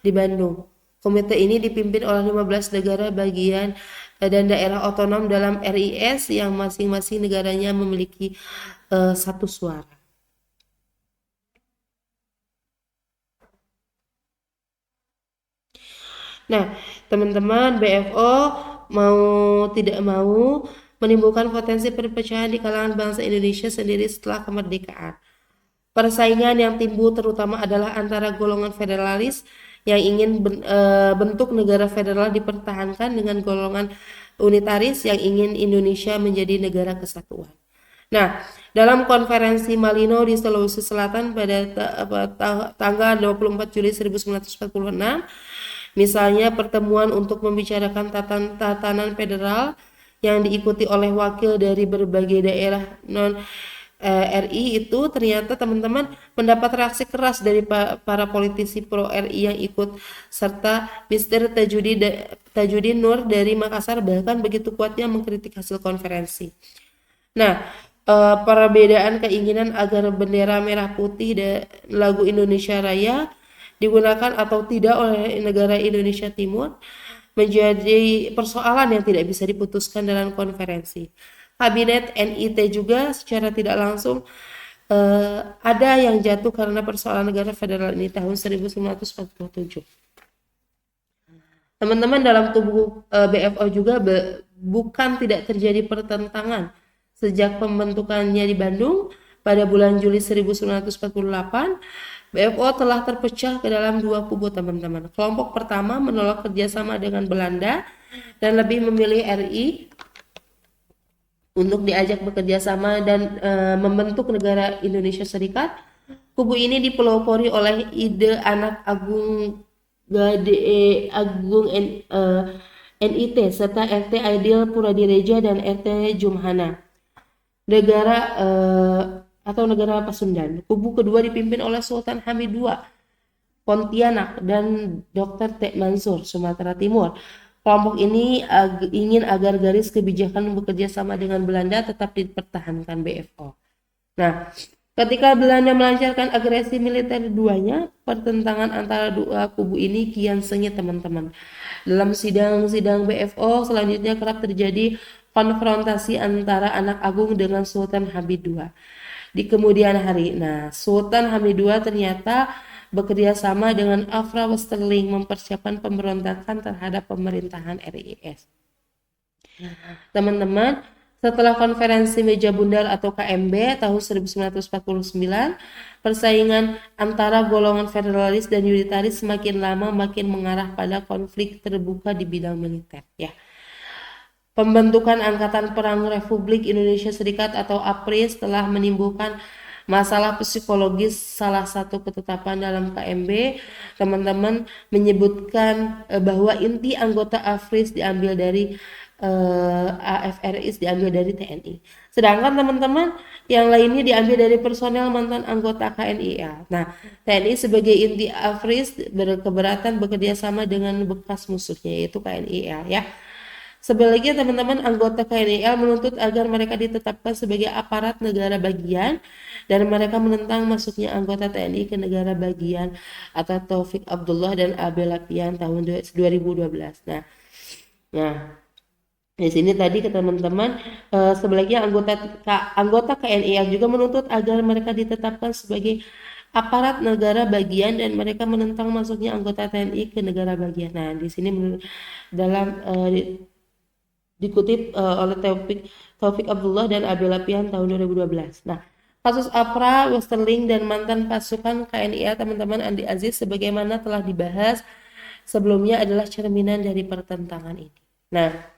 A: di Bandung. Komite ini dipimpin oleh 15 negara bagian dan daerah otonom dalam RIS yang masing-masing negaranya memiliki satu suara. Nah, teman-teman, BFO mau tidak mau menimbulkan potensi perpecahan di kalangan bangsa Indonesia sendiri setelah kemerdekaan. Persaingan yang timbul terutama adalah antara golongan federalis yang ingin bentuk negara federal dipertahankan dengan golongan unitaris yang ingin Indonesia menjadi negara kesatuan. Nah, dalam konferensi Malino di Sulawesi Selatan pada tanggal 24 Juli 1946, misalnya pertemuan untuk membicarakan tatanan federal yang diikuti oleh wakil dari berbagai daerah non RI itu ternyata teman-teman mendapat reaksi keras dari para politisi pro RI yang ikut serta Mr. Tajudin Nur dari Makassar bahkan begitu kuatnya mengkritik hasil konferensi. Nah, perbedaan keinginan agar bendera merah putih dan lagu Indonesia Raya digunakan atau tidak oleh negara Indonesia Timur menjadi persoalan yang tidak bisa diputuskan dalam konferensi. Kabinet NIT juga secara tidak langsung ada yang jatuh karena persoalan negara federal ini tahun 1947. Teman-teman, dalam tubuh BFO juga bukan tidak terjadi pertentangan. Sejak pembentukannya di Bandung pada bulan Juli 1948, BFO telah terpecah ke dalam dua kubu, teman-teman. Kelompok pertama menolak kerjasama dengan Belanda dan lebih memilih RI untuk diajak bekerja sama dan membentuk negara Indonesia Serikat. Kubu ini dipelopori oleh ide anak Agung Gade Agung NIT serta RT Aidil Puradireja dan RT Jumhana. Negara atau negara Pasundan. Kubu kedua dipimpin oleh Sultan Hamid II Pontianak dan Dr. T. Mansur Sumatera Timur. Kelompok ini ingin agar garis kebijakan bekerja sama dengan Belanda tetap dipertahankan BFO. Nah, ketika Belanda melancarkan agresi militer duanya, pertentangan antara dua kubu ini kian sengit teman-teman. Dalam sidang-sidang BFO selanjutnya kerap terjadi konfrontasi antara anak agung dengan Sultan Hamid II. Di kemudian hari, nah Sultan Hamid II ternyata bekerja sama dengan Afra Westerling mempersiapkan pemberontakan terhadap pemerintahan RIS. Teman-teman, setelah konferensi meja bundar atau KMB tahun 1949, persaingan antara golongan federalis dan unitaris semakin lama makin mengarah pada konflik terbuka di bidang militer. Ya. Pembentukan Angkatan Perang Republik Indonesia Serikat atau APRI telah menimbulkan masalah psikologis. Salah satu ketetapan dalam KMB, teman-teman, menyebutkan bahwa inti anggota AFRIS diambil dari AFRIS diambil dari TNI. Sedangkan teman-teman yang lainnya diambil dari personel mantan anggota KNIA. Nah, TNI sebagai inti AFRIS berkeberatan bekerja sama dengan bekas musuhnya yaitu KNIA ya. Sebaliknya teman-teman anggota KNIL menuntut agar mereka ditetapkan sebagai aparat negara bagian dan mereka menentang masuknya anggota TNI ke negara bagian atau Taufik Abdullah dan Abel Lapian tahun 2012. Nah, di sini tadi ke teman-teman sebaliknya anggota KNIL juga menuntut agar mereka ditetapkan sebagai aparat negara bagian dan mereka menentang masuknya anggota TNI ke negara bagian. Nah, di sini dalam dikutip oleh Taufik Abdullah dan Abel Lapian tahun 2012. Nah, kasus Afra Westerling dan mantan pasukan KNIA teman-teman Andi Aziz sebagaimana telah dibahas sebelumnya adalah cerminan dari pertentangan ini. Nah,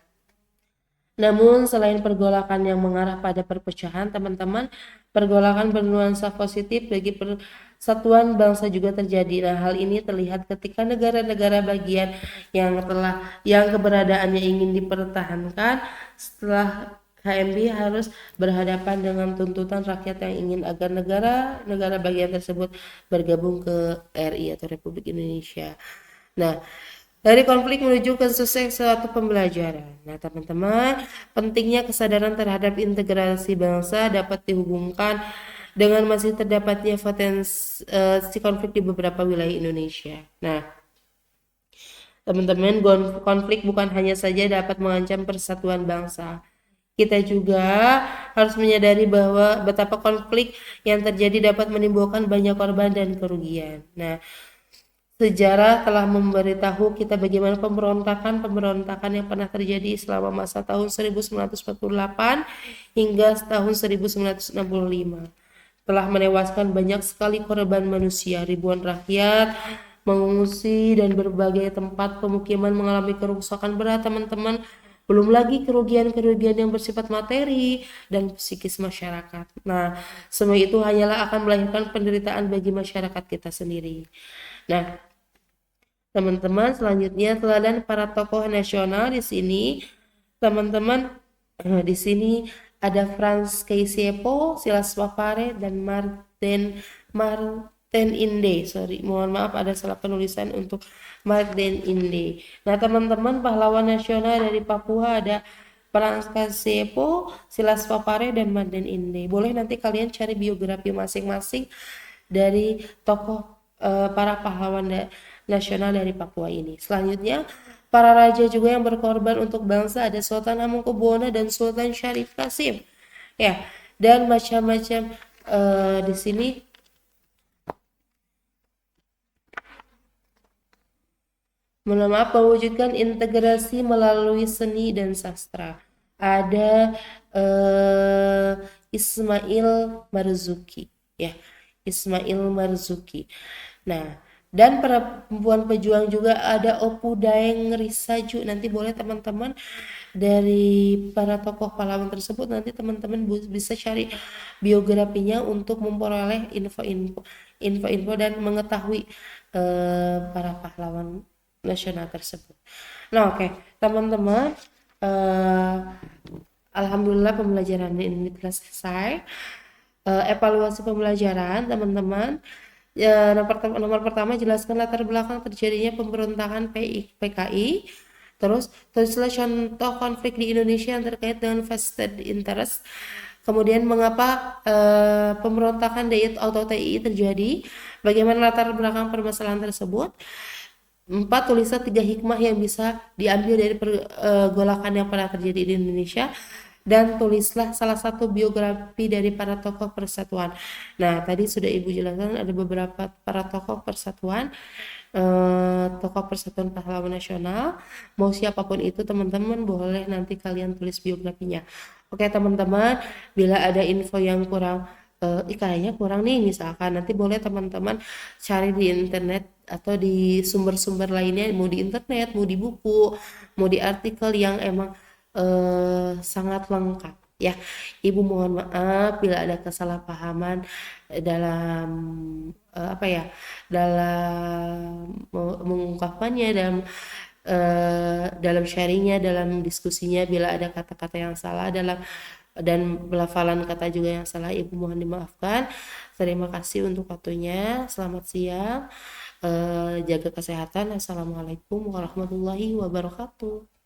A: namun selain pergolakan yang mengarah pada perpecahan, teman-teman, pergolakan bernuansa positif bagi persatuan bangsa juga terjadi. Nah, hal ini terlihat ketika negara-negara bagian yang keberadaannya ingin dipertahankan setelah KMB harus berhadapan dengan tuntutan rakyat yang ingin agar negara bagian tersebut bergabung ke RI atau Republik Indonesia. Nah, dari konflik menuju ke suatu pembelajaran. Nah, teman-teman, pentingnya kesadaran terhadap integrasi bangsa dapat dihubungkan dengan masih terdapatnya potensi konflik di beberapa wilayah Indonesia. Nah, teman-teman, konflik bukan hanya saja dapat mengancam persatuan bangsa. Kita juga harus menyadari bahwa betapa konflik yang terjadi dapat menimbulkan banyak korban dan kerugian. Nah, sejarah telah memberitahu kita bagaimana pemberontakan yang pernah terjadi selama masa tahun 1948 hingga tahun 1965 telah menewaskan banyak sekali korban manusia. Ribuan rakyat mengungsi dan berbagai tempat pemukiman mengalami kerusakan berat teman-teman. Belum lagi kerugian-kerugian yang bersifat materi dan psikis masyarakat. Nah, semua itu hanyalah akan melahirkan penderitaan bagi masyarakat kita sendiri. Nah, teman-teman, selanjutnya teladan para tokoh nasional di sini. Teman-teman, di sini ada Franz Kaisiepo, Silas Papare, dan Martin Inde. Mohon maaf ada salah penulisan untuk Martin Inde. Nah, teman-teman, pahlawan nasional dari Papua ada Franz Kaisiepo, Silas Papare, dan Martin Inde. Boleh nanti kalian cari biografi masing-masing dari tokoh para pahlawan nasional dari Papua ini. Selanjutnya, para raja juga yang berkorban untuk bangsa ada Sultan Hamengkubuwono dan Sultan Syarif Kasim. Ya, dan macam-macam di sini mewujudkan integrasi melalui seni dan sastra. Ada Ismail Marzuki, ya, Ismail Marzuki. Nah, dan perempuan pejuang juga ada Opu Daeng Risaju. Nanti boleh teman-teman dari para tokoh pahlawan tersebut nanti teman-teman bisa cari biografinya untuk memperoleh info-info dan mengetahui para pahlawan nasional tersebut. Nah, oke, teman-teman, alhamdulillah pembelajaran ini telah selesai. Evaluasi pembelajaran, teman-teman. Nomor pertama, jelaskan latar belakang terjadinya pemberontakan PKI. Terus, tulislah contoh konflik di Indonesia yang terkait dengan vested interest. Kemudian, mengapa pemberontakan DIY atau TII terjadi? Bagaimana latar belakang permasalahan tersebut? 4. Tulislah 3 hikmah yang bisa diambil dari pergolakan yang pernah terjadi di Indonesia. Dan tulislah salah satu biografi dari para tokoh persatuan. Nah, tadi sudah Ibu jelaskan ada beberapa para tokoh persatuan, tokoh persatuan pahlawan nasional. Mau siapapun itu, teman-teman boleh nanti kalian tulis biografinya. Oke, teman-teman, bila ada info yang kurang, kayaknya kurang nih, misalkan nanti boleh teman-teman cari di internet atau di sumber-sumber lainnya, mau di internet, mau di buku, mau di artikel yang emang sangat lengkap ya. Ibu mohon maaf bila ada kesalahpahaman dalam apa ya, dalam mengungkapkannya, dalam sharingnya, dalam diskusinya, bila ada kata-kata yang salah dan pelafalan kata juga yang salah, Ibu mohon dimaafkan. Terima kasih untuk waktunya. Selamat siang. Jaga kesehatan. Assalamualaikum warahmatullahi wabarakatuh.